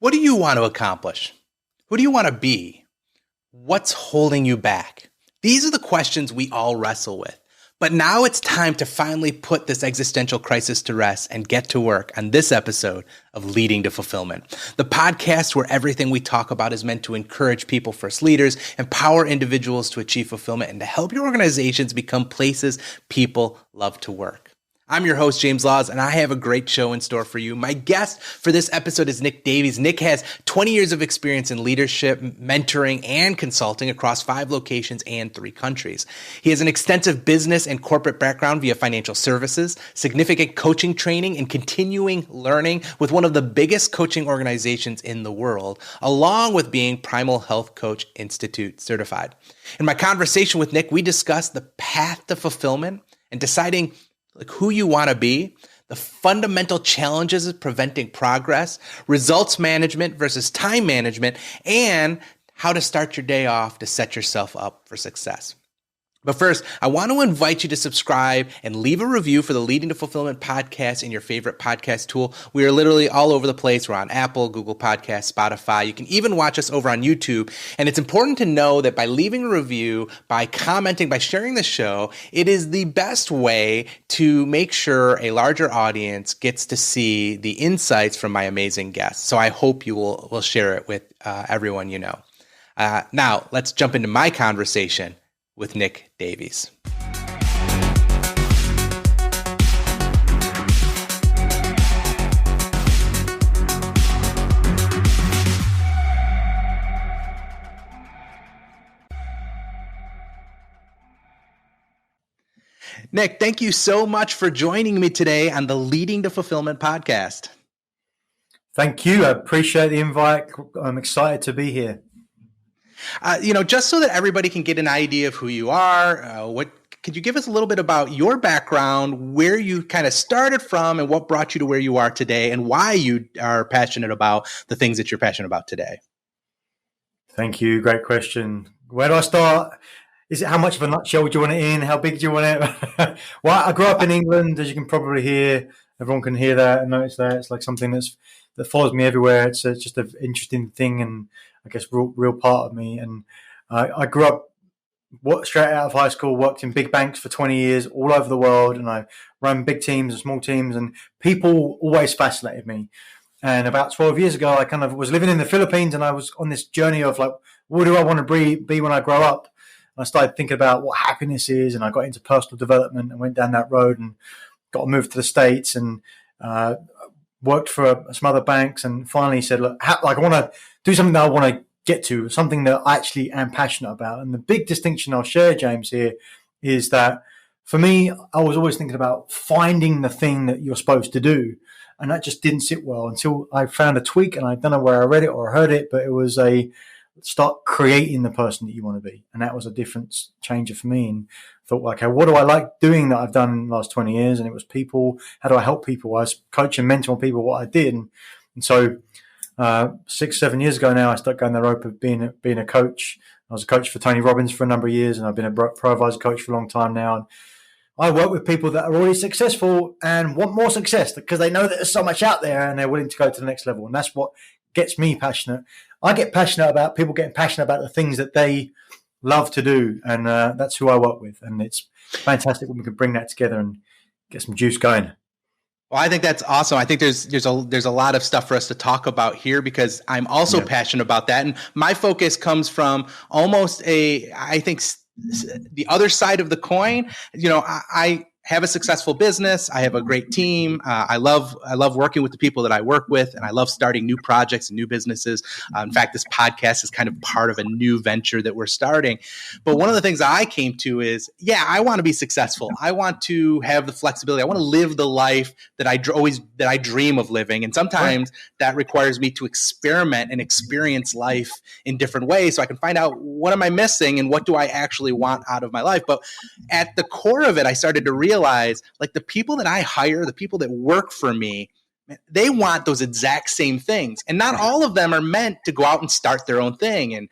What do you want to accomplish? Who do you want to be? What's holding you back? These are the questions we all wrestle with. But now it's time to finally put this existential crisis to rest and get to work on this episode of Leading to Fulfillment, the podcast where everything we talk about is meant to encourage people first leaders, empower individuals to achieve fulfillment, and to help your organizations become places people love to work. I'm your host, James Laws, and I have a great show in store for you. My guest for this episode is Nick Davies. Nick has 20 years of experience in leadership, mentoring, and consulting across 5 locations and 3 countries. He has an extensive business and corporate background via financial services, significant coaching training, and continuing learning with one of the biggest coaching organizations in the world, along with being Primal Health Coach Institute certified. In my conversation with Nick, we discussed the path to fulfillment and deciding who you want to be, the fundamental challenges of preventing progress, results management versus time management, and how to start your day off to set yourself up for success. But first, I want to invite you to subscribe and leave a review for the Leading to Fulfillment podcast in your favorite podcast tool. We are literally all over the place. We're on Apple, Google Podcasts, Spotify. You can even watch us over on YouTube. And it's important to know that by leaving a review, by commenting, by sharing the show, it is the best way to make sure a larger audience gets to see the insights from my amazing guests. So I hope you will share it with everyone you know. Now, let's jump into my conversation with Nick Davies. Nick, thank you so much for joining me today on the Leading to Fulfillment podcast. Thank you. I appreciate the invite. I'm excited to be here. Just so that everybody can get an idea of who you are, could you give us a little bit about your background, where you kind of started from and what brought you to where you are today and why you are passionate about the things that you're passionate about today? Thank you. Great question. Where do I start? Is it how much of a nutshell do you want it in? How big do you want it? Well, I grew up in England, as you can probably hear. Everyone can hear that and notice that. It's like something that follows me everywhere. It's just an interesting thing and I guess real part of me. And I grew up straight out of high school, worked in big banks for 20 years all over the world. And I ran big teams and small teams and people always fascinated me. And about 12 years ago, I kind of was living in the Philippines and I was on this journey of like, what do I want to be when I grow up? And I started thinking about what happiness is. And I got into personal development and went down that road and got to move to the States and worked for some other banks and finally said, look, I want to do something that I want to get to, something that I actually am passionate about. And the big distinction I'll share, James, here is that for me, I was always thinking about finding the thing that you're supposed to do. And that just didn't sit well until I found a tweak, and I don't know where I read it or heard it, but it was start creating the person that you want to be. And that was a difference changer for me. And thought, okay, what do I like doing that I've done in the last 20 years? And it was people. How do I help people? I was coaching, mentoring people, what I did. And so 6-7 years ago now, I started going the rope of being a coach. I was a coach for Tony Robbins for a number of years, and I've been a pro advisor coach for a long time now. And I work with people that are already successful and want more success because they know that there's so much out there and they're willing to go to the next level. And that's what gets me passionate. I get passionate about people getting passionate about the things that they love to do. And that's who I work with. And it's fantastic when we can bring that together and get some juice going. Well, I think that's awesome. I think there's a lot of stuff for us to talk about here because I'm also passionate about that. And my focus comes from almost the other side of the coin. I have a successful business. I have a great team. I love working with the people that I work with, and I love starting new projects and new businesses. In fact, this podcast is kind of part of a new venture that we're starting. But one of the things I came to is, I want to be successful. I want to have the flexibility. I want to live the life that I dream of living. And sometimes that requires me to experiment and experience life in different ways so I can find out what am I missing and what do I actually want out of my life. But at the core of it, I started to realize like the people that I hire, the people that work for me, they want those exact same things. And not all of them are meant to go out and start their own thing and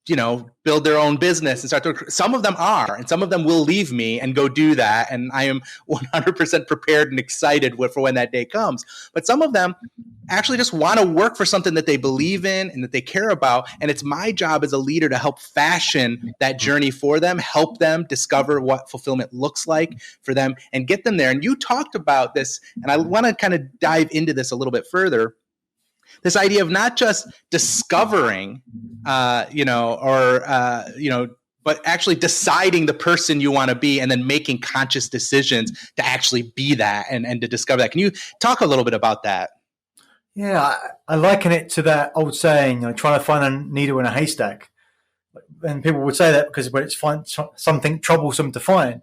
build their own business and start to. Some of them are, and some of them will leave me and go do that. And I am 100% prepared and excited for when that day comes. But some of them actually just want to work for something that they believe in and that they care about. And it's my job as a leader to help fashion that journey for them, help them discover what fulfillment looks like for them and get them there. And you talked about this, and I want to kind of dive into this a little bit further. This idea of not just discovering, but actually deciding the person you want to be and then making conscious decisions to actually be that and to discover that. Can you talk a little bit about that? Yeah, I liken it to that old saying, trying to find a needle in a haystack. And people would say that because it's something troublesome to find.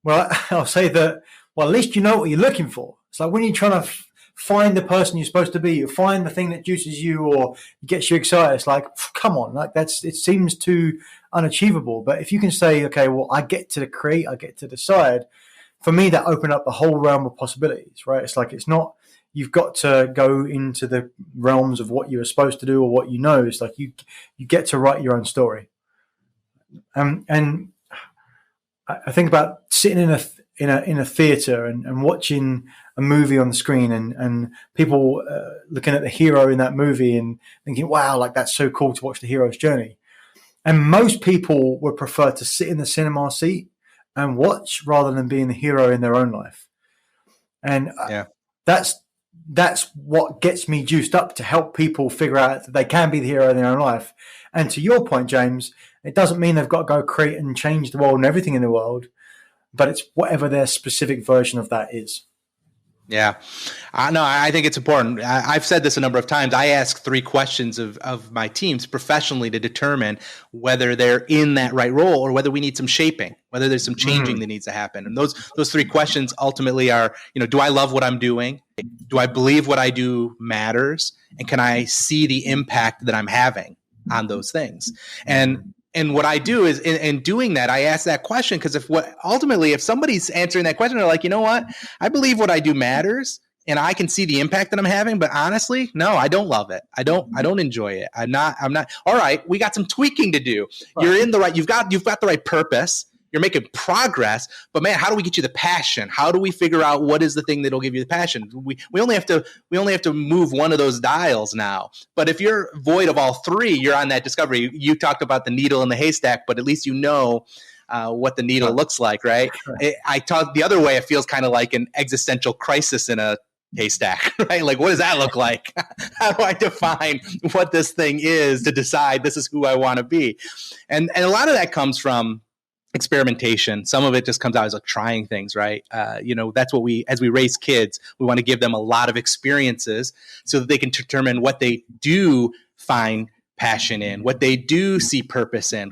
Well, I'll say that, well, at least you know what you're looking for. It's like when you're trying to find the person you're supposed to be, you find the thing that juices you or gets you excited. It's like, come on, it seems too unachievable. But if you can say, okay, well, I get to create, I get to decide, for me, that opened up the whole realm of possibilities, right? It's like, it's not, you've got to go into the realms of what you were supposed to do or what you know. It's like you get to write your own story. And I think about sitting in a theater and watching a movie on the screen and people looking at the hero in that movie and thinking, wow, that's so cool to watch the hero's journey. And most people would prefer to sit in the cinema seat and watch rather than being the hero in their own life. And that's what gets me juiced up to help people figure out that they can be the hero in their own life. And to your point, James, it doesn't mean they've got to go create and change the world and everything in the world, but it's whatever their specific version of that is. Yeah, no, I think it's important. I've said this a number of times. I ask 3 questions of my teams professionally to determine whether they're in that right role or whether we need some shaping, whether there's some changing that needs to happen. And those 3 questions ultimately are, do I love what I'm doing? Do I believe what I do matters? And can I see the impact that I'm having on those things? And what I do is in doing that, I ask that question because if somebody's answering that question, they're like, you know what, I believe what I do matters and I can see the impact that I'm having, but honestly, no, I don't love it. I don't enjoy it. I'm not, all right, we got some tweaking to do. Right. You're in the right, you've got the right purpose. You're making progress, but man, how do we get you the passion? How do we figure out what is the thing that'll give you the passion? We only have to move one of those dials now. But if you're void of all 3, you're on that discovery. You talked about the needle in the haystack, but at least you know what the needle looks like, right? I talk the other way. It feels kind of like an existential crisis in a haystack, right? Like, what does that look like? How do I define what this thing is to decide this is who I want to be? And a lot of that comes from experimentation. Some of it just comes out as like trying things, right? That's what as we raise kids, we want to give them a lot of experiences so that they can determine what they do find passion in, what they do see purpose in,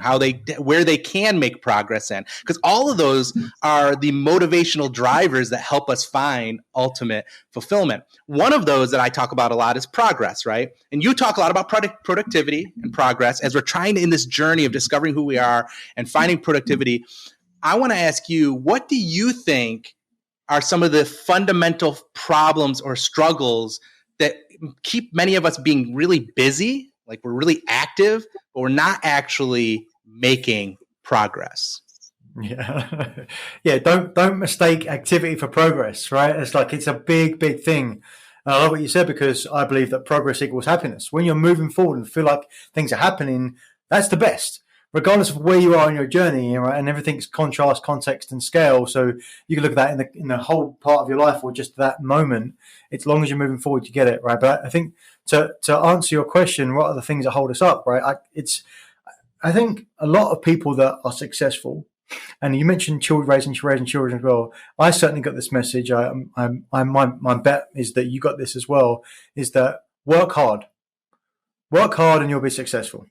where they can make progress in. Because all of those are the motivational drivers that help us find ultimate fulfillment. One of those that I talk about a lot is progress, right? And you talk a lot about productivity and progress as we're trying to, in this journey of discovering who we are and finding productivity. I want to ask you, what do you think are some of the fundamental problems or struggles that keep many of us being really busy? Like we're really active, but we're not actually making progress. Yeah. Yeah. Don't mistake activity for progress, right? It's a big, big thing. And I love what you said because I believe that progress equals happiness. When you're moving forward and feel like things are happening, that's the best, regardless of where you are in your journey, right? And everything's contrast, context, and scale. So you can look at that in the whole part of your life or just that moment. As long as you're moving forward, you get it, right? But I think to answer your question, what are the things that hold us up, right? I think a lot of people that are successful, and you mentioned raising children as well. I certainly got this message. My bet is that you got this as well. Is that work hard, and you'll be successful.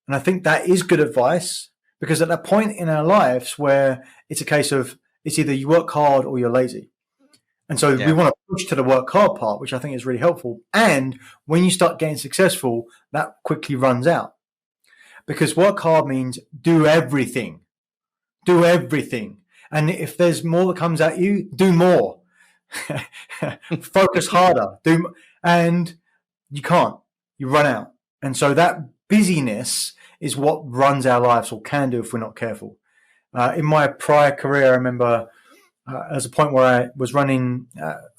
And I think that is good advice because at that point in our lives where it's a case of it's either you work hard or you're lazy. And so we want to push to the work hard part, which I think is really helpful. And when you start getting successful, that quickly runs out because work hard means do everything. And if there's more that comes at you, do more, focus harder, and you can't, you run out. And so that busyness is what runs our lives, or can do if we're not careful. In my prior career, I remember as a point where I was running,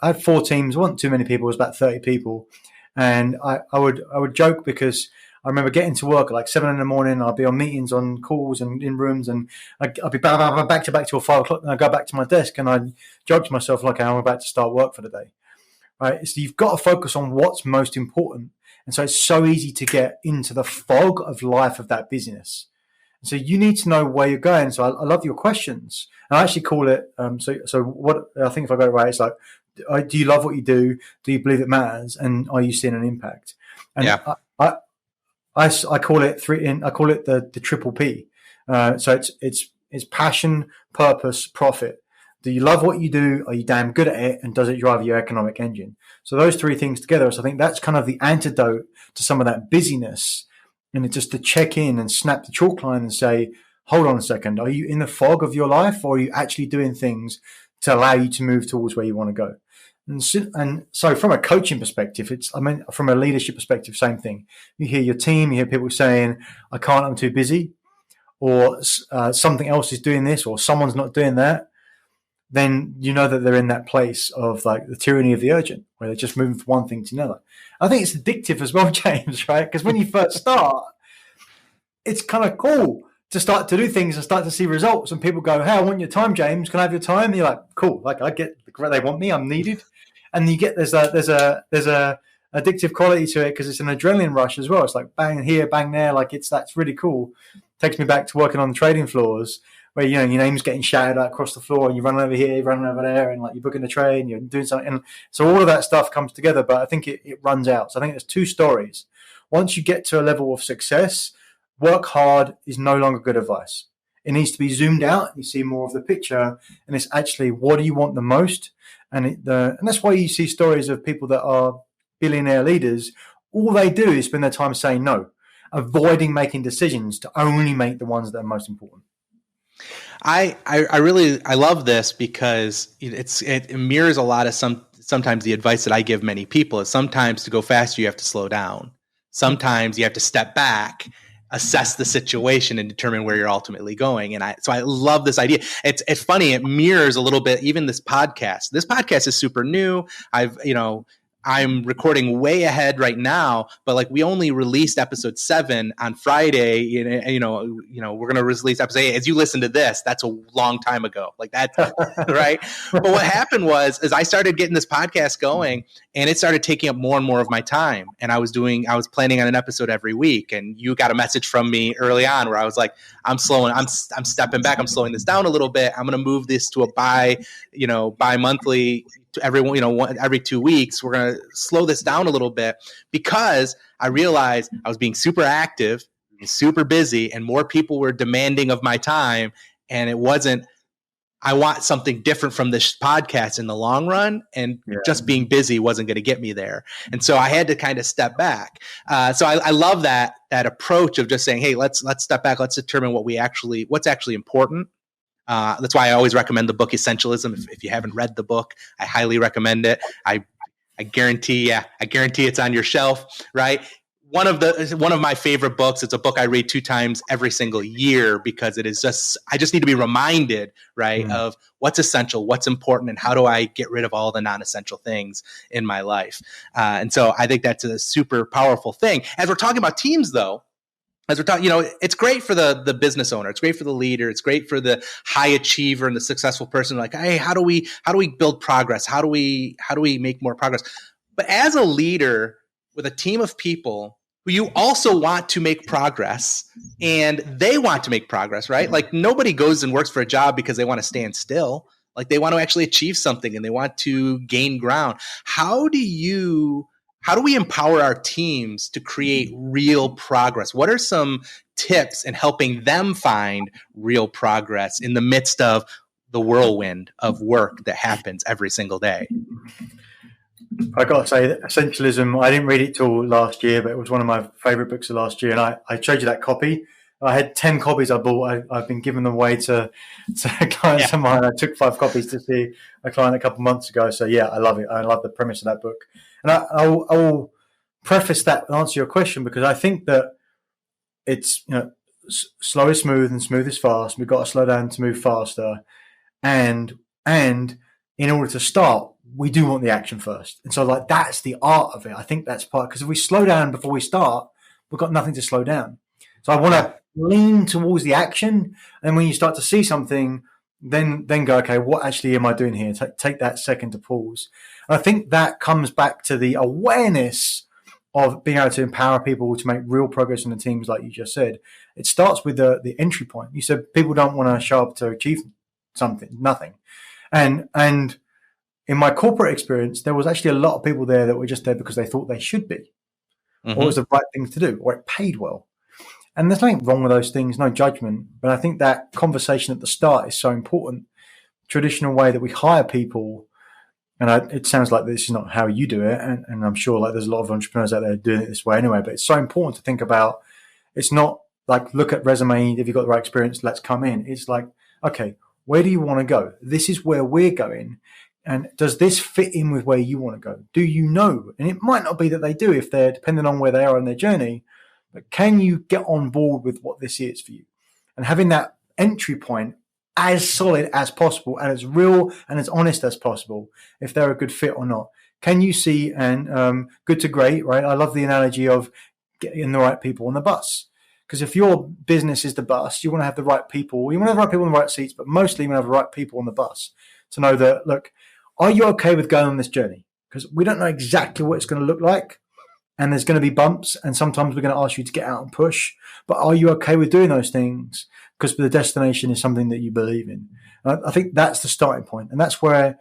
I had 4 teams. It wasn't too many people. It was about 30 people. And I would joke, because I remember getting to work at like 7 in the morning. I'd be on meetings, on calls, and in rooms, and I'd be back to back till 5 o'clock. And I'd go back to my desk, and I'd joke to myself like, I'm about to start work for the day. Right? So you've got to focus on what's most important. And so it's so easy to get into the fog of life of that business. So you need to know where you're going. So I love your questions. And I actually call it, so what I think, if I got it right, it's like, do you love what you do? Do you believe it matters? And are you seeing an impact? And Yeah. I call it the triple P. So it's passion, purpose, profit. Do you love what you do? Are you damn good at it? And does it drive your economic engine? So those 3 things together. So I think that's kind of the antidote to some of that busyness. And it's just to check in and snap the chalk line and say, hold on a second. Are you in the fog of your life, or are you actually doing things to allow you to move towards where you want to go? And so from a coaching perspective, from a leadership perspective, same thing. You hear your team, you hear people saying, I can't, I'm too busy, or something else is doing this, or someone's not doing that. Then you know that they're in that place of like the tyranny of the urgent, where they're just moving from one thing to another. I think it's addictive as well, James, right? Because when you first start, it's kind of cool to start to do things and start to see results. And people go, hey, I want your time, James. Can I have your time? And you're like, cool. Like, I get they want me. I'm needed. And you get there's a addictive quality to it, because it's an adrenaline rush as well. It's like bang here, bang there. Like that's really cool. Takes me back to working on the trading floors, where, you know, your name's getting shouted out across the floor, and you're running over here, you're running over there, and like you're booking a train, you're doing something. And so all of that stuff comes together, but I think it runs out. So I think there's 2 stories. Once you get to a level of success, work hard is no longer good advice. It needs to be zoomed out. You see more of the picture, and it's actually, what do you want the most? And that's why you see stories of people that are billionaire leaders. All they do is spend their time saying no, avoiding making decisions to only make the ones that are most important. I love this, because it mirrors a lot of sometimes the advice that I give many people is, sometimes to go faster you have to slow down. Sometimes you have to step back, assess the situation, and determine where you're ultimately going. And so I love this idea. It's funny. It mirrors a little bit even this podcast. This podcast is super new. I'm recording way ahead right now, but like, we only released episode 7 on Friday. We're going to release episode 8. As you listen to this, that's a long time ago. Like that, right? But what happened was I started getting this podcast going, and it started taking up more and more of my time. And I was planning on an episode every week. And you got a message from me early on where I was like, I'm stepping back. I'm slowing this down a little bit. I'm going to move this to a bi-monthly. Every 2 weeks, we're going to slow this down a little bit, because I realized I was being super active, super busy, and more people were demanding of my time. And it wasn't, I want something different from this podcast in the long run, and just being busy wasn't going to get me there. And so I had to kind of step back. So I love that approach of just saying, hey, let's step back. Let's determine what's actually important. That's why I always recommend the book Essentialism. If you haven't read the book, I highly recommend it. I guarantee it's on your shelf, right? One of my favorite books. It's a book I read 2 times every single year, because I just need to be reminded, right, of what's essential, what's important, and how do I get rid of all the non-essential things in my life. And so I think that's a super powerful thing. As we're talking about teams, though, it's great for the business owner. It's great for the leader. It's great for the high achiever and the successful person. Like, hey, how do we build progress? How do we make more progress? But as a leader with a team of people who you also want to make progress, and they want to make progress, right? Like, nobody goes and works for a job because they want to stand still. Like, they want to actually achieve something, and they want to gain ground. How do we empower our teams to create real progress? What are some tips in helping them find real progress in the midst of the whirlwind of work that happens every single day? I got to say, Essentialism, I didn't read it till last year, but it was one of my favorite books of last year. And I showed you that copy. I had 10 copies I bought. I've been giving them away to clients of mine. I took 5 copies to see a client a couple of months ago. So yeah, I love it. I love the premise of that book. And I will preface that and answer your question, because I think that it's, slow is smooth and smooth is fast. We've got to slow down to move faster. And in order to start, we do want the action first. And so like, that's the art of it. I think that's part, because if we slow down before we start, we've got nothing to slow down. So I want to lean towards the action. And when you start to see something, then go, okay, what actually am I doing here? Take that second to pause. And I think that comes back to the awareness of being able to empower people to make real progress in the teams, like you just said. It starts with the entry point. You said people don't want to show up to achieve nothing. And in my corporate experience, there was actually a lot of people there that were just there because they thought they should be, or it was the right thing to do, or it paid well. And there's nothing wrong with those things, no judgment. But I think that conversation at the start is so important. Traditional way that we hire people, and it sounds like this is not how you do it, and I'm sure like there's a lot of entrepreneurs out there doing it this way anyway, but it's so important to think about. It's not like, look at resume, if you've got the right experience, let's come in. It's like, okay, where do you want to go? This is where we're going. And does this fit in with where you want to go? Do you know? And it might not be that they do if they're depending on where they are in their journey, but can you get on board with what this is for you? And having that entry point as solid as possible and as real and as honest as possible, if they're a good fit or not. Can you see, and good to great, right? I love the analogy of getting the right people on the bus. Because if your business is the bus, you want to have the right people. You want to have the right people in the right seats, but mostly you want to have the right people on the bus to know that, look, are you okay with going on this journey? Because we don't know exactly what it's going to look like. And there's going to be bumps. And sometimes we're going to ask you to get out and push. But are you okay with doing those things? Because the destination is something that you believe in. And I think that's the starting point. And that's where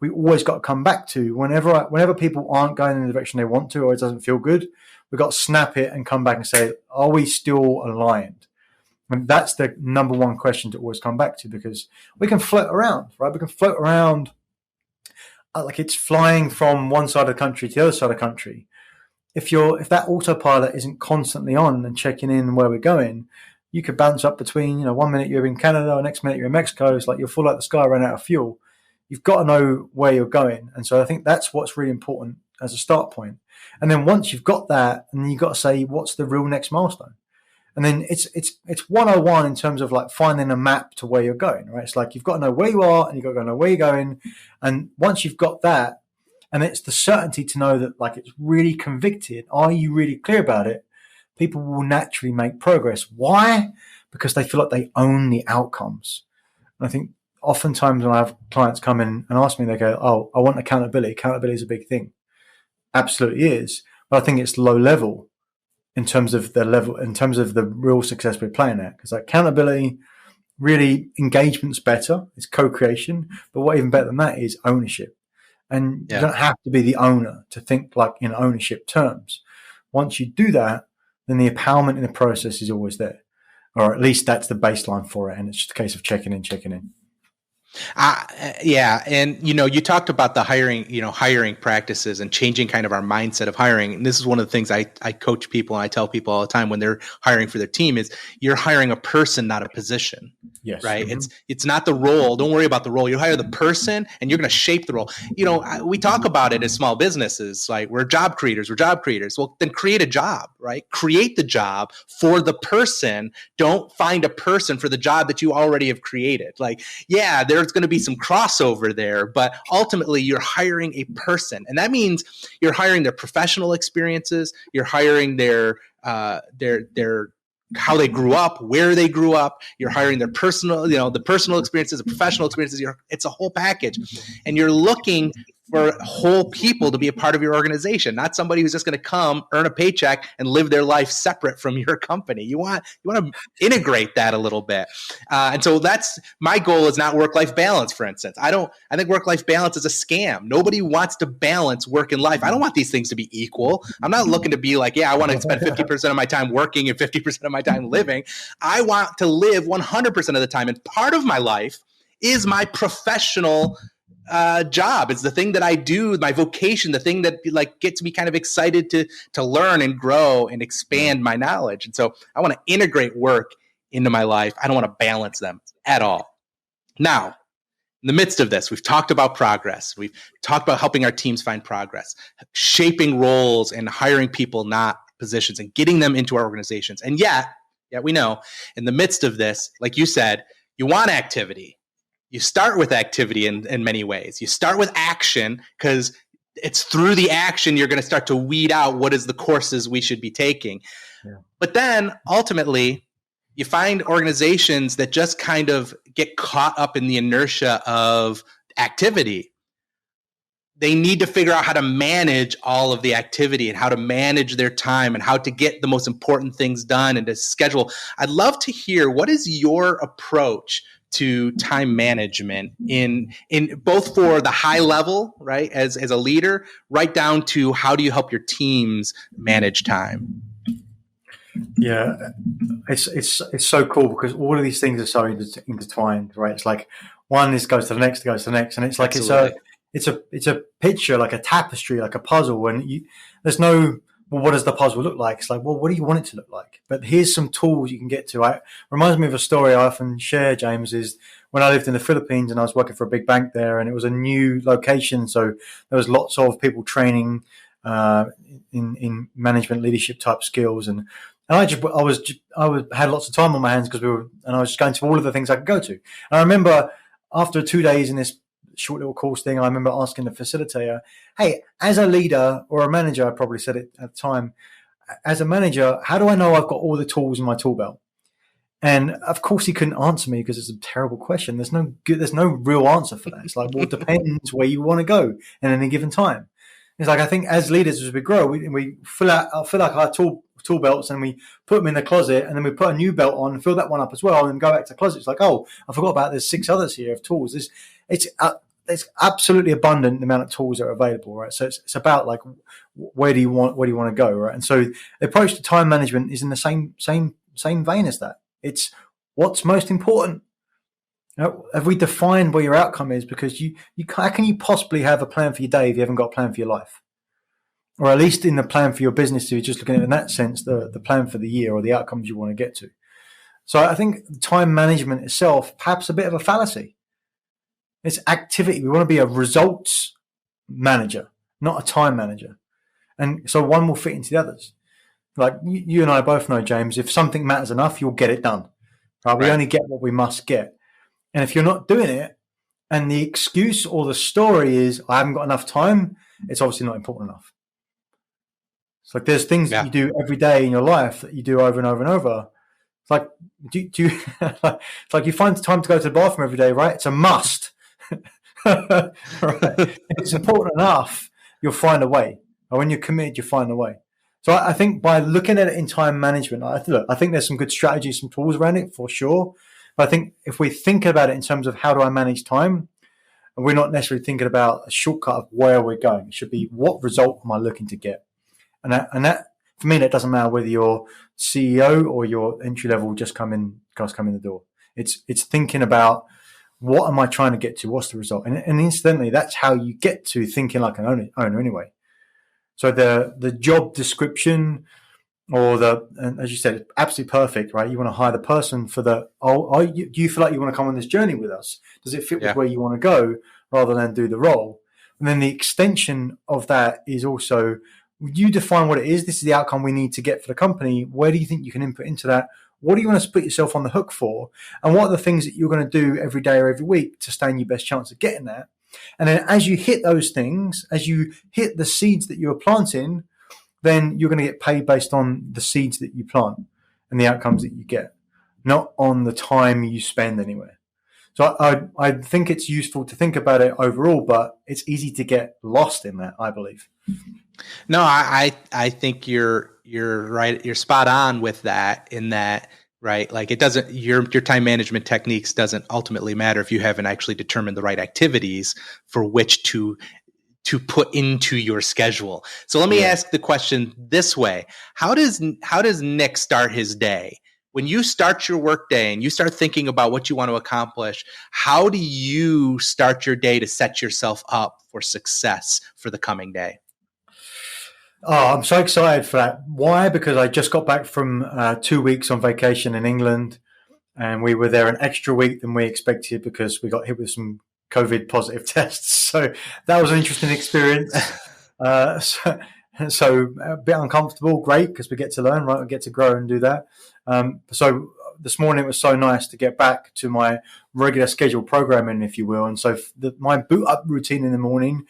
we always got to come back to. Whenever people aren't going in the direction they want to, or it doesn't feel good, we've got to snap it and come back and say, are we still aligned? And that's the number one question to always come back to, because we can float around, right? We can float around like it's flying from one side of the country to the other side of the country. If that autopilot isn't constantly on and checking in where we're going, you could bounce up between, 1 minute you're in Canada, next minute you're in Mexico. It's like you'll fall out the sky, run out of fuel. You've got to know where you're going. And so I think that's what's really important as a start point. And then once you've got that, and you've got to say, what's the real next milestone? And then it's 101 in terms of like finding a map to where you're going, right? It's like you've got to know where you are and you've got to know where you're going. And once you've got that, and it's the certainty to know that like it's really convicted, are you really clear about it? People will naturally make progress. Why? Because they feel like they own the outcomes. And I think oftentimes when I have clients come in and ask me, they go, oh, I want accountability. Accountability is a big thing. Absolutely is. But I think it's low level in terms of the real success we're playing at. Because accountability, really engagement's better. It's co-creation. But what even better than that is ownership. And you don't have to be the owner to think like in ownership terms. Once you do that, then the empowerment in the process is always there. Or at least that's the baseline for it. And it's just a case of checking in. Yeah. And, you talked about the hiring practices and changing kind of our mindset of hiring. And this is one of the things I coach people and I tell people all the time when they're hiring for their team is you're hiring a person, not a position. Yes. Right. Mm-hmm. It's not the role. Don't worry about the role. You hire the person and you're going to shape the role. We talk about it as small businesses, like we're job creators. Well, then create a job, right? Create the job for the person. Don't find a person for the job that you already have created. Like, yeah, there's going to be some crossover there, but ultimately you're hiring a person. And that means you're hiring their professional experiences. You're hiring their how they grew up, where they grew up. You're hiring their personal, the personal experiences, the professional experiences. It's a whole package. And you're looking for whole people to be a part of your organization, not somebody who's just going to come, earn a paycheck, and live their life separate from your company. You want to integrate that a little bit. And so that's my goal is not work-life balance, for instance. I think work-life balance is a scam. Nobody wants to balance work and life. I don't want these things to be equal. I'm not looking to be like, I want to spend 50% of my time working and 50% of my time living. I want to live 100% of the time. And part of my life is my professional job. It's the thing that I do, my vocation, the thing that like gets me kind of excited to learn and grow and expand my knowledge. And so I want to integrate work into my life. I don't want to balance them at all. Now, in the midst of this, we've talked about progress. We've talked about helping our teams find progress, shaping roles and hiring people, not positions and getting them into our organizations. And yet we know in the midst of this, like you said, you want activity. You start with activity in many ways. You start with action because it's through the action you're going to start to weed out what is the courses we should be taking. Yeah. But then ultimately, you find organizations that just kind of get caught up in the inertia of activity. They need to figure out how to manage all of the activity and how to manage their time and how to get the most important things done and to schedule. I'd love to hear, what is your approach to time management in both for the high level, right, as a leader, right down to how do you help your teams manage time? Yeah, it's so cool because all of these things are so intertwined, right? It's like one goes to the next, and it's like Absolutely. it's a picture, like a tapestry, like a puzzle, and there's no, well, what does the puzzle look like? It's like, well, what do you want it to look like? But here's some tools you can get to. It reminds me of a story I often share, James, is when I lived in the Philippines and I was working for a big bank there, and it was a new location, so there was lots of people training in management, leadership type skills, and I had lots of time on my hands because I was just going to all of the things I could go to. And I remember after 2 days in this short little course thing, I remember asking the facilitator, hey, as a leader or a manager, I probably said it at the time, as a manager, how do I know I've got all the tools in my tool belt? And of course he couldn't answer me because it's a terrible question. There's no real answer for that. It's like, well, it depends where you want to go in any given time. It's like, I think as leaders, as we grow, we fill out our tool belts and we put them in the closet, and then we put a new belt on and fill that one up as well and go back to the closet. It's like, oh, I forgot about there's 6 others here of tools. It's absolutely abundant the amount of tools that are available, right? So it's about like, where do you want to go, right? And so the approach to time management is in the same vein as that. It's what's most important. Have we defined where your outcome is? Because how can you possibly have a plan for your day if you haven't got a plan for your life? Or at least in the plan for your business, if you're just looking at it in that sense, the plan for the year or the outcomes you want to get to. So I think time management itself, perhaps a bit of a fallacy. It's activity. We want to be a results manager, not a time manager. And so one will fit into the others. Like you and I both know, James, if something matters enough, you'll get it done. Right? We only get what we must get. And if you're not doing it, and the excuse or the story is, I haven't got enough time, it's obviously not important enough. It's like there's things that you do every day in your life that you do over and over and over. It's like, it's like you find time to go to the bathroom every day, right? It's a must. Right? If it's important enough, you'll find a way. Or when you're committed, you'll find a way. So I think by looking at it in time management, I think there's some good strategies, some tools around it for sure. But I think if we think about it in terms of how do I manage time, and we're not necessarily thinking about a shortcut of where we're going. It should be, what result am I looking to get? And that for me, that doesn't matter whether you're CEO or you're entry level, just come in the door. It's thinking about, what am I trying to get to? What's the result? And incidentally, that's how you get to thinking like an owner anyway. So the job description and as you said, it's absolutely perfect, right? You want to hire the person for do you feel like you want to come on this journey with us? Does it fit with where you want to go, rather than do the role? And then the extension of that is also, you define what it is. This is the outcome we need to get for the company. Where do you think you can input into that? What do you want to put yourself on the hook for? And what are the things that you're going to do every day or every week to stand your best chance of getting that? And then as you hit those things, as you hit the seeds that you are planting, then you're going to get paid based on the seeds that you plant and the outcomes that you get, not on the time you spend anywhere. So I think it's useful to think about it overall, but it's easy to get lost in that, I believe. No, I think you're right. You're spot on with that, in that, right? Like, it doesn't, your time management techniques doesn't ultimately matter if you haven't actually determined the right activities for which to put into your schedule. So let me ask the question this way. How does Nick start his day? When you start your work day and you start thinking about what you want to accomplish, how do you start your day to set yourself up for success for the coming day? Oh, I'm so excited for that. Why? Because I just got back from 2 weeks on vacation in England, and we were there an extra week than we expected because we got hit with some COVID positive tests. So that was an interesting experience. So a bit uncomfortable, great, because we get to learn, right? We get to grow and do that. So this morning it was so nice to get back to my regular scheduled programming, if you will. And so my boot up routine in the morning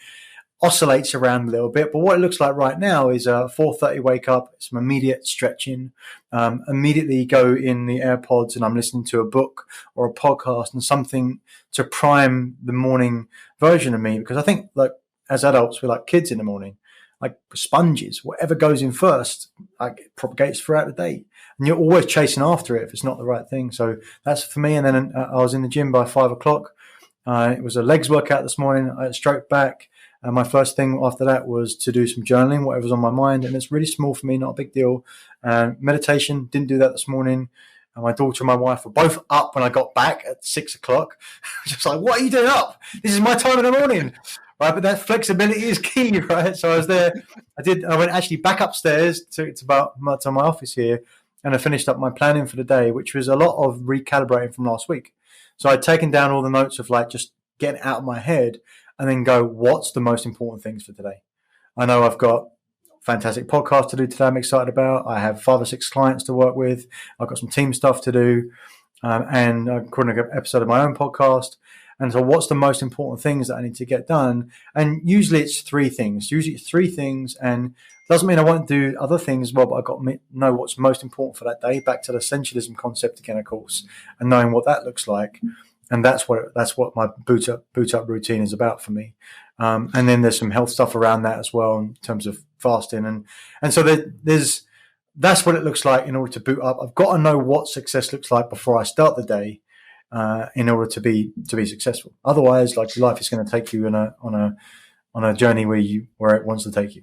oscillates around a little bit. But what it looks like right now is a 4:30 wake up, some immediate stretching, immediately go in the AirPods and I'm listening to a book or a podcast and something to prime the morning version of me. Because I think, like, as adults, we're like kids in the morning, like sponges. Whatever goes in first, like, it propagates throughout the day. And you're always chasing after it if it's not the right thing. So that's for me. And then I was in the gym by 5 o'clock. It was a legs workout this morning. I stroked back. My first thing after that was to do some journaling, whatever was on my mind. And it's really small for me, not a big deal. Meditation, didn't do that this morning. And my daughter and my wife were both up when I got back at 6 o'clock. Just like, what are you doing up? This is my time in the morning. Right, but that flexibility is key, right? So I was there. I went actually back upstairs to my office here, and I finished up my planning for the day, which was a lot of recalibrating from last week. So I'd taken down all the notes of, like, just getting out of my head and then go, what's the most important things for today? I know I've got fantastic podcast to do today I'm excited about. I have 5 or 6 clients to work with. I've got some team stuff to do, and I'm recording an episode of my own podcast. And so what's the most important things that I need to get done? And usually it's 3 things. And doesn't mean I won't do other things as well, but I've got to know what's most important for that day. Back to the essentialism concept again, of course, and knowing what that looks like. And that's what my boot up routine is about for me. And then there's some health stuff around that as well in terms of fasting. And so that's what it looks like in order to boot up. I've got to know what success looks like before I start the day, in order to be successful. Otherwise, like, life is going to take you on a journey where it wants to take you.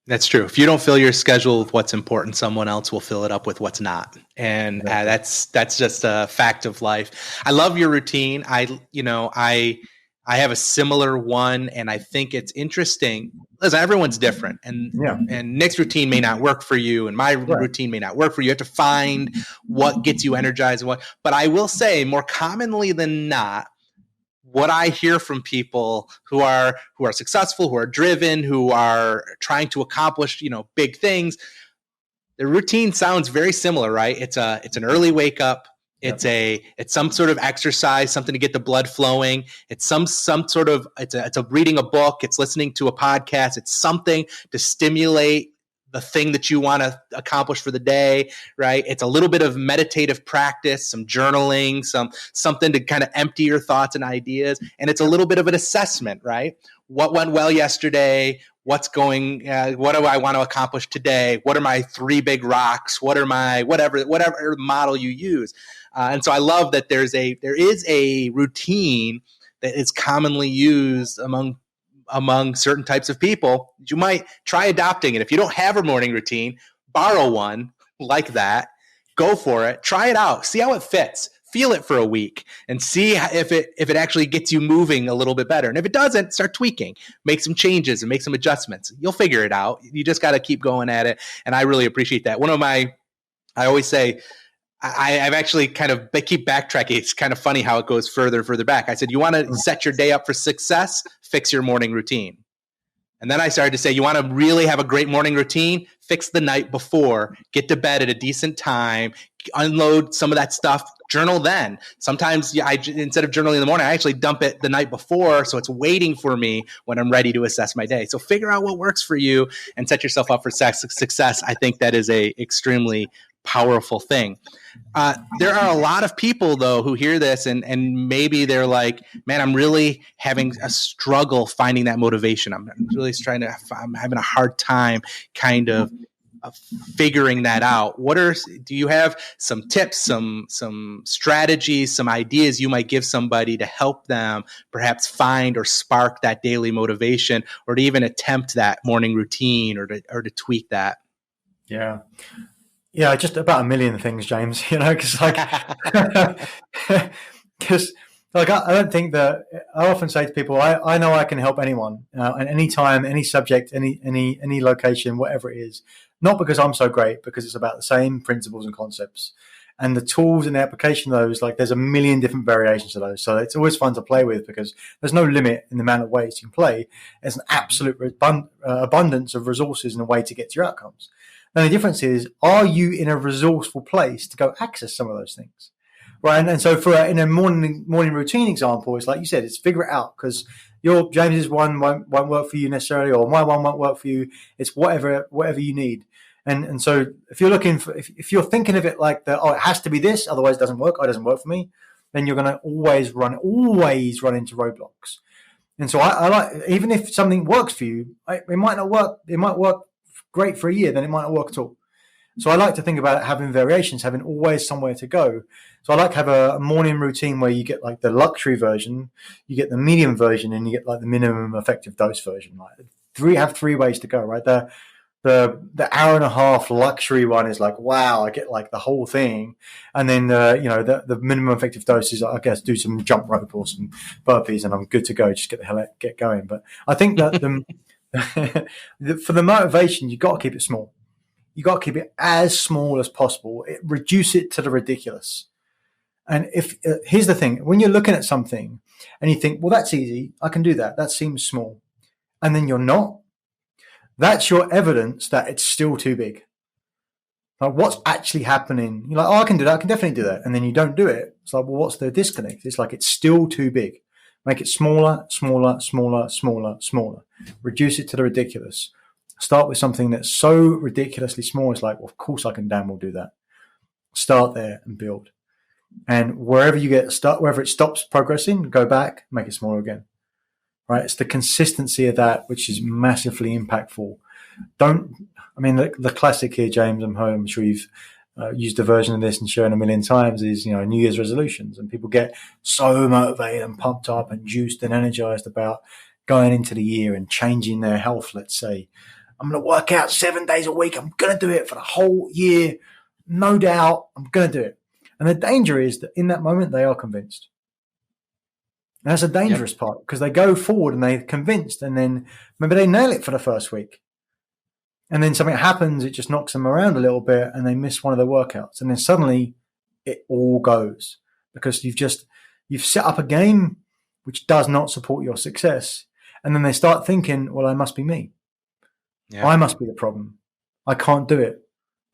That's true. If you don't fill your schedule with what's important, someone else will fill it up with what's not. And that's just a fact of life. I love your routine. I have a similar one, and I think it's interesting. Listen, everyone's different, and Nick's routine may not work for you, and my routine may not work for you. You have to find what gets you energized. But I will say, more commonly than not, what I hear from people who are successful, who are driven, who are trying to accomplish, big things, their routine sounds very similar, right? It's an early wake up. It's some sort of exercise, something to get the blood flowing. It's some sort of it's a reading a book. It's listening to a podcast. It's something to stimulate the thing that you want to accomplish for the day, right? It's a little bit of meditative practice, some journaling, something to kind of empty your thoughts and ideas. And it's a little bit of an assessment, right? What went well yesterday? What do I want to accomplish today? What are my 3 big rocks? What are my, whatever model you use. And so I love that there is a routine that is commonly used among certain types of people. You might try adopting it. If you don't have a morning routine, borrow one like that, go for it, try it out, see how it fits, feel it for a week, and see if it actually gets you moving a little bit better. And if it doesn't, start tweaking, make some changes and make some adjustments. You'll figure it out. You just got to keep going at it. And I really appreciate that. I always say, I've actually keep backtracking. It's kind of funny how it goes further and further back. I said, you want to set your day up for success? Fix your morning routine. And then I started to say, you want to really have a great morning routine? Fix the night before. Get to bed at a decent time. Unload some of that stuff. Journal then. Sometimes instead of journaling in the morning, I actually dump it the night before, so it's waiting for me when I'm ready to assess my day. So figure out what works for you and set yourself up for success. I think that is a extremely powerful thing. There are a lot of people, though, who hear this and maybe they're like, man, I'm really having a struggle finding that motivation. I'm having a hard time kind of figuring that out. Do you have some tips, some strategies, some ideas you might give somebody to help them perhaps find or spark that daily motivation, or to even attempt that morning routine, or to tweak that? Yeah, just about a million things, James, because I don't think that I often say to people, I know I can help anyone at any time, any subject, any location, whatever it is, not because I'm so great, because it's about the same principles and concepts. And the tools and the application of those, like there's a million different variations of those. So it's always fun to play with because there's no limit in the amount of ways you can play. There's an absolute abundance of resources and a way to get to your outcomes. Now, the difference is, are you in a resourceful place to go access some of those things? Right. And so in a morning routine example, it's like you said, it's figure it out because your James's one won't work for you necessarily, or my one won't work for you. It's whatever you need. And so if you're looking for, if you're thinking of it like it has to be this, otherwise it doesn't work, or it doesn't work for me, then you're going to always run into roadblocks. And so I like, even if something works for you, it might not work. It might work great for a year, then it might not work at all. So I like to think about having variations, having always somewhere to go. So I like to have a morning routine where you get like the luxury version, you get the medium version, and you get like the minimum effective dose version. Like have three ways to go, right? The hour and a half luxury one is like, wow, I get like the whole thing. And then the minimum effective dose is, I guess, do some jump rope or some burpees and I'm good to go. Just get going. But I think that for the motivation, you got to keep it small. You got to keep it as small as possible. Reduce it to the ridiculous. And here's the thing, when you're looking at something and you think, well, that's easy, I can do that. That seems small. And then you're not. That's your evidence that it's still too big. Like, what's actually happening? You're like, oh, I can do that. I can definitely do that. And then you don't do it. It's like, well, what's the disconnect? It's like, it's still too big. Make it smaller, smaller, smaller, smaller, smaller. Reduce it to the ridiculous. Start with something that's so ridiculously small. It's like, well, of course I can damn well do that. Start there and build. And wherever you get stuck, wherever it stops progressing, go back, make it smaller again. Right? It's the consistency of that which is massively impactful. The classic here, James, I'm sure you've used a version of this and shown a million times, is New Year's resolutions, and people get so motivated and pumped up and juiced and energized about going into the year and changing their health. Let's say, I'm going to work out 7 days a week. I'm going to do it for the whole year. No doubt, I'm going to do it. And the danger is that in that moment, they are convinced. And that's a dangerous part because they go forward and they're convinced, and then maybe they nail it for the first week. And then something happens, it just knocks them around a little bit and they miss one of the workouts. And then suddenly it all goes because you've set up a game which does not support your success. And then they start thinking, well, I must be me. Yeah. I must be the problem. I can't do it.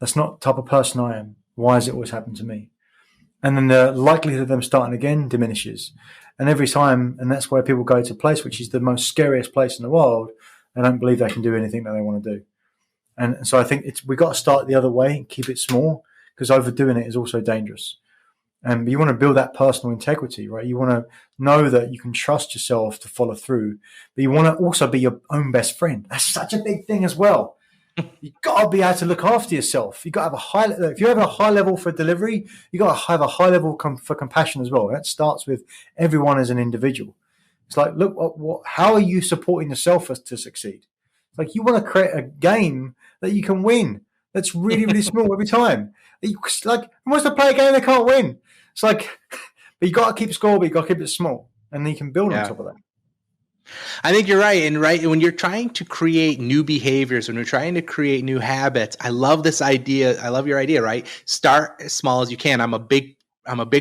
That's not the type of person I am. Why has it always happened to me? And then the likelihood of them starting again diminishes. And every time, and that's where people go to a place which is the most scariest place in the world, they don't believe they can do anything that they want to do. And so I think we've got to start the other way and keep it small, because overdoing it is also dangerous. But you want to build that personal integrity, right? You want to know that you can trust yourself to follow through, but you want to also be your own best friend. That's such a big thing as well. You've got to be able to look after yourself. You've got to have if you have a high level for delivery, you've got to have a high level for compassion as well. That starts with everyone as an individual. It's like, look, how are you supporting yourself to succeed? It's like you want to create a game that you can win. That's really, really small every time. Like, who wants to play a game they can't win? It's like, but you got to keep score, but you got to keep it small, and then you can build on top of that. I think you're right. And when you're trying to create new behaviors, when you're trying to create new habits, I love this idea. I love your idea, right? Start as small as you can. I'm a big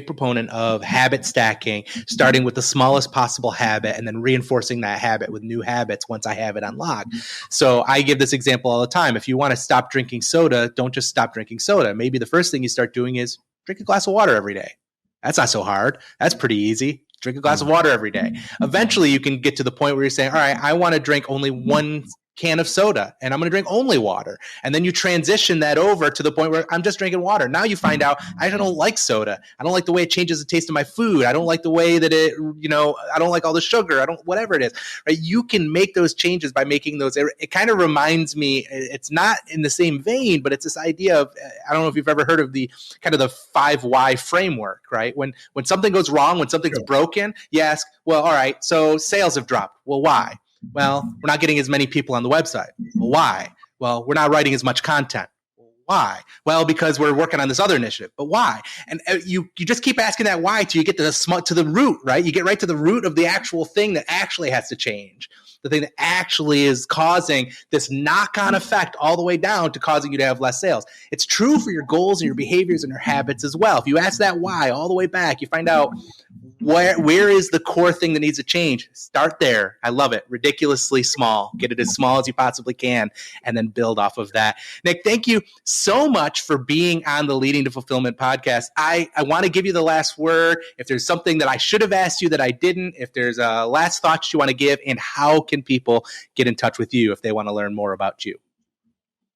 proponent of habit stacking, starting with the smallest possible habit and then reinforcing that habit with new habits once I have it unlocked. So I give this example all the time. If you want to stop drinking soda, don't just stop drinking soda. Maybe the first thing you start doing is drink a glass of water every day. That's not so hard. That's pretty easy. Drink a glass of water every day. Eventually, you can get to the point where you're saying, all right, I want to drink only one can of soda and I'm going to drink only water. And then you transition that over to the point where I'm just drinking water. Now you find out I don't like soda. I don't like the way it changes the taste of my food. I don't like the way that it, I don't like all the sugar. Whatever it is, right? You can make those changes by making those. It kind of reminds me, it's not in the same vein, but it's this idea of, I don't know if you've ever heard of the kind of the 5 why framework, right? When something goes wrong, when something's broken, you ask, well, all right, so sales have dropped. Well, why? Well, we're not getting as many people on the website. Well, why? Well, we're not writing as much content. Why? Well, because we're working on this other initiative. But why? And you just keep asking that why till you get to the root, right? You get right to the root of the actual thing that actually has to change. the thing that actually is causing this knock-on effect all the way down to causing you to have less sales. It's true for your goals and your behaviors and your habits as well. If you ask that why all the way back, you find out where is the core thing that needs to change. Start there. I love it. Ridiculously small. Get it as small as you possibly can, and then build off of that. Nick, thank you so much for being on the Leading to Fulfillment podcast. I want to give you the last word. If there's something that I should have asked you that I didn't, if there's a last thought you want to give, and how can people get in touch with you if they want to learn more about you?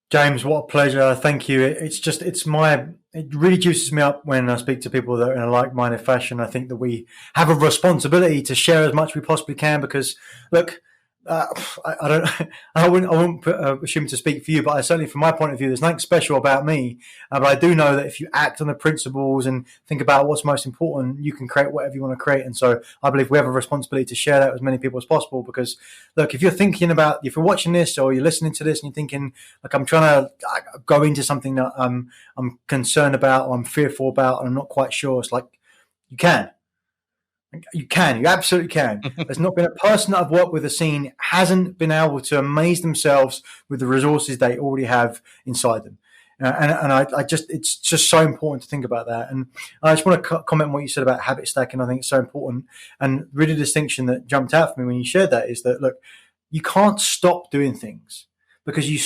James, what a pleasure. Thank you. It really juices me up when I speak to people that are in a like-minded fashion. I think that we have a responsibility to share as much as we possibly can because, look, I wouldn't assume to speak for you, but certainly from my point of view, there's nothing special about me. But I do know that if you act on the principles and think about what's most important, you can create whatever you want to create. And so I believe we have a responsibility to share that with as many people as possible. Because look, if you're watching this or you're listening to this and you're thinking, like, I'm trying to go into something that I'm concerned about or I'm fearful about and I'm not quite sure, it's like, you can. You absolutely can. There's not been a person that I've worked with scene hasn't been able to amaze themselves with the resources they already have inside them. It's just so important to think about that. And I just want to comment on what you said about habit stacking. I think it's so important. And really the distinction that jumped out for me when you shared that is that, look, you can't stop doing things because you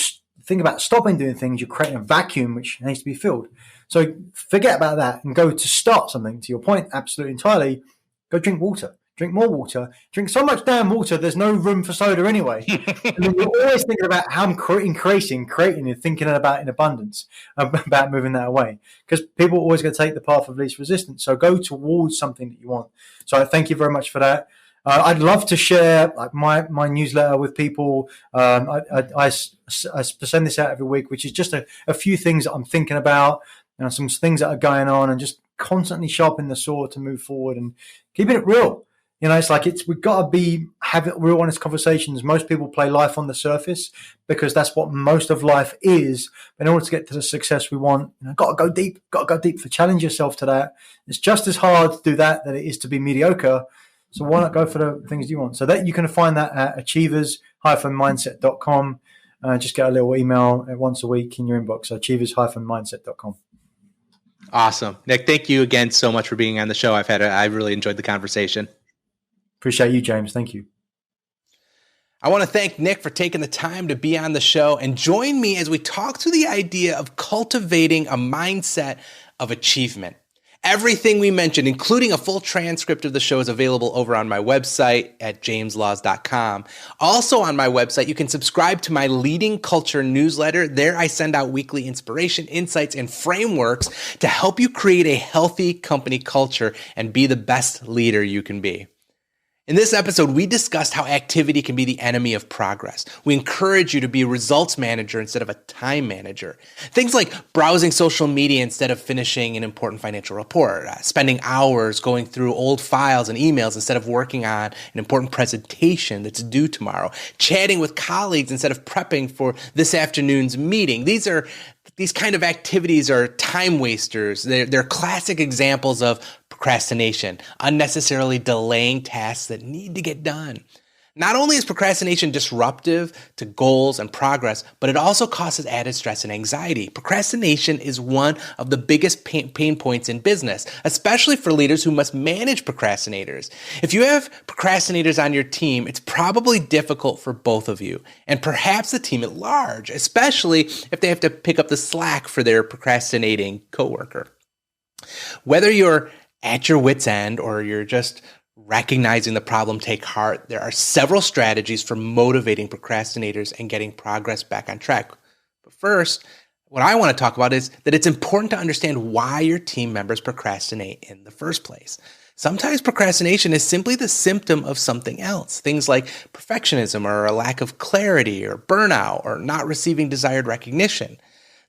think about stopping doing things, you're creating a vacuum which needs to be filled. So forget about that and go to start something. To your point, absolutely entirely. Go drink water, drink more water, drink so much damn water, there's no room for soda anyway. And then you're always thinking about how I'm creating and thinking about in abundance, about moving that away. Because people are always going to take the path of least resistance. So go towards something that you want. So I thank you very much for that. I'd love to share my newsletter with people. I send this out every week, which is just a few things that I'm thinking about, some things that are going on, and just constantly sharpening the sword to move forward and keeping it real. It's like we've got to have real honest conversations. Most people play life on the surface because that's what most of life is. But in order to get to the success we want, got to go deep. To challenge yourself to that. It's just as hard to do that than it is to be mediocre. So why not go for the things you want? So that you can find that at achievers-mindset.com. Just get a little email once a week in your inbox. So achievers-mindset.com. Awesome. Nick, thank you again so much for being on the show. I really enjoyed the conversation. Appreciate you, James. Thank you. I want to thank Nick for taking the time to be on the show and join me as we talk through the idea of cultivating a mindset of achievement. Everything we mentioned, including a full transcript of the show, is available over on my website at jameslaws.com. Also on my website, you can subscribe to my Leading Culture newsletter. There I send out weekly inspiration, insights, and frameworks to help you create a healthy company culture and be the best leader you can be. In this episode, we discussed how activity can be the enemy of progress. We encourage you to be a results manager instead of a time manager. Things like browsing social media instead of finishing an important financial report, spending hours going through old files and emails instead of working on an important presentation that's due tomorrow, chatting with colleagues instead of prepping for this afternoon's meeting. These kind of activities are time wasters. They're classic examples of procrastination, unnecessarily delaying tasks that need to get done. Not only is procrastination disruptive to goals and progress, but it also causes added stress and anxiety. Procrastination is one of the biggest pain points in business, especially for leaders who must manage procrastinators. If you have procrastinators on your team, it's probably difficult for both of you, and perhaps the team at large, especially if they have to pick up the slack for their procrastinating coworker. Whether you're at your wit's end or you're just recognizing the problem, take heart. There are several strategies for motivating procrastinators and getting progress back on track. But first, what I want to talk about is that it's important to understand why your team members procrastinate in the first place. Sometimes procrastination is simply the symptom of something else. Things like perfectionism or a lack of clarity or burnout or not receiving desired recognition.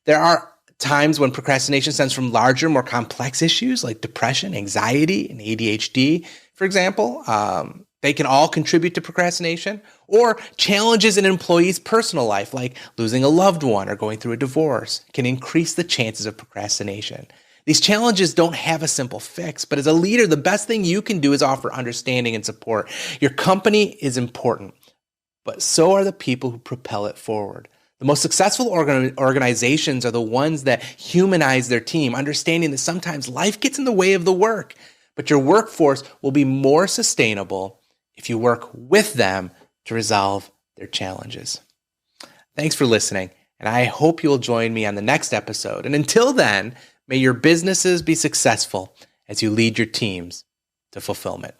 There are times when procrastination stems from larger, more complex issues like depression, anxiety, and ADHD, for example. They can all contribute to procrastination, or challenges in an employee's personal life, like losing a loved one or going through a divorce, can increase the chances of procrastination. These challenges don't have a simple fix, but as a leader, the best thing you can do is offer understanding and support. Your company is important, but so are the people who propel it forward. The most successful organizations are the ones that humanize their team, understanding that sometimes life gets in the way of the work, but your workforce will be more sustainable if you work with them to resolve their challenges. Thanks for listening, and I hope you'll join me on the next episode. And until then, may your businesses be successful as you lead your teams to fulfillment.